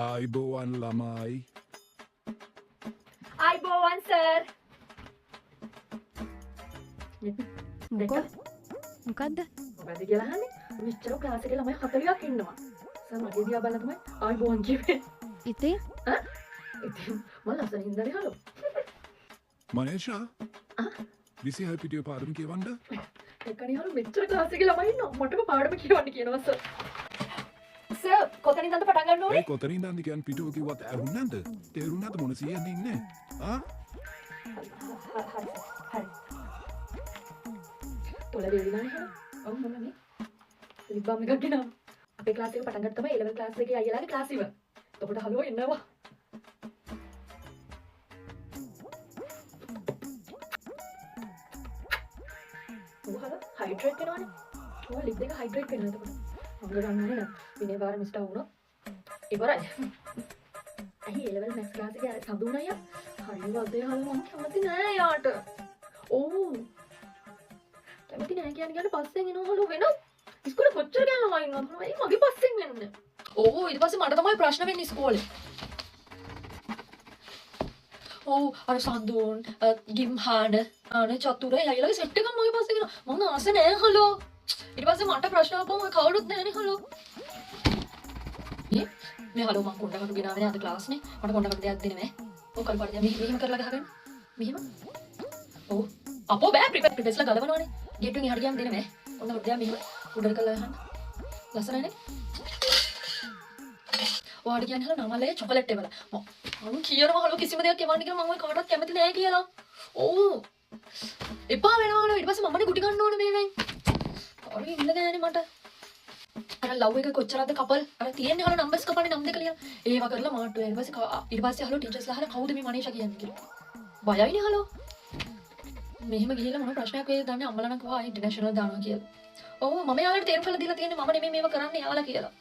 ආයිබෝවන් ළමයි අයිබෝවන් සර්. මොකක්ද? මොකද කියලා අහන්නේ? මෙච්චර ක්ලාස් එකේ ළමයි 40ක් ඉන්නවා. සර් මගේ දිහා බලලා තමයි අයිබෝවන් කිව්වේ. ඉතින් ඉතින් මම ලස්සන හින්දානේ හලෝ. මනේෂා විසිහයි පිටිය පාඩම කියවන්ඩ එකනේ හලෝ මෙච්චර ක්ලාස් එකේ ළමයි ඉන්නවා. මටම පාඩම කියවන්න කියනවා සර්. සර් කොතනින්ද පටන් ගන්න ඕනේ? කොතරින් දන්දි කියන් පිටුව කිව්වත් ඇහුන්නද තේරුන්නද මොන සියන්නේ ඉන්නේ හරි. තොල වේදිනානේ හලෝ. ඔව් මම මේ ලිබ්බම් එකක් ගෙනාවා. අපේ ක්ලාස් එක පටන් ගත්ත තමයි 11 ක්ලාස් එකේ අයියලාගේ ක්ලාස් ඉව. එතකොට හලෝ එන්නවා. ඔව් හලෝ හයිඩ්‍රේට් වෙනවනේ. ඔව් ලිප් එක හයිඩ්‍රේට් වෙනවා එතකොට. මම ගන්නන්නේ නෑ. විනේ බාර මිස්ටර් වුණා. ඉවරයි. ඇයි එලෙවල් මැක්ස් ක්ලාස් එකේ අර සඳුන් අයියා හරිය වදේ හලෝ මම කැමති නෑ යාට. ඕ කැමති නෑ කියන්නේ පස්සෙන් එනවා හලෝ වෙන ඉස්කෝලේ කොච්චර ගෑනලා ඉන්නවද හලෝ ඇයි මගේ පස්සෙන් එන්නේ. ඕ ඊට පස්සේ මට තමයි ප්‍රශ්න වෙන්නේ ඉස්කෝලේ. ඕ අර සඳුන් ගිම්හාන ආනේ චතුරේ අයියලාගේ සෙට් එකක් මගේ පස්සෙන් එනවා. මම ආස නෑ හලෝ. ඊට පස්සේ මට ප්‍රශ්න ආපුවම කවුරුත් නෑනේ හලෝ. මේ හලෝ මං කොණ්ඩකට ගෙනාවේ අද ක්ලාස් නේ. මට කොණ්ඩකට දෙයක් දෙන්න බෑ. ඔව් කල්පඩිය මෙහෙම කරලා ගහගන්න. මෙහෙම. ඔව්. අපෝ බෑ ප්‍රිපෙස්ලා ගලවනවනේ. ගේට්ටුවෙන් එහාට ගියාම දෙන්න බෑ. කොණ්ඩකට දෙයක් මෙහෙම උඩට කරලා ගහන්න. ලස්සනයිනේ. ඔයාට කියන්නේ හලෝ නමලේ චොකලට් එවලා. මම කියනවා හලෝ කිසිම දෙයක් එවන්න කියලා මම ඔය කාටවත් කැමති නෑ කියලා. ඕ. එපා වෙනවා හලෝ ඊට පස්සේ මමනේ ගුටි ගන්න ඕනේ මේවෙන්. හරි ඉන්න ගෑනේ මට. අර ලව් එක කොච්චරද කපල් අර තියෙන්නේ හලෝ නම්බර්ස් කපන්නේ නම් දෙක ලියලා ඒවා කරලා මාට්ටු ඊට පස්සේ හලෝ ටීචර්ස්ලා අහලා කවුද මේ මනීෂා කියන්නේ කියලා බයයිනේ හලෝ මෙහෙම ගිහිල්ලා මොන ප්‍රශ්නයක් වේද දන්නේ අම්මලා නම් කිව්වා ඉන්ටර්නැෂනල් දානවා කියලා ඔව් මම යාළුවට තේරුම් කරලා දීලා තියෙන්නේ මම නෙමෙයි මේව කරන්නේ යාළුවා කියලා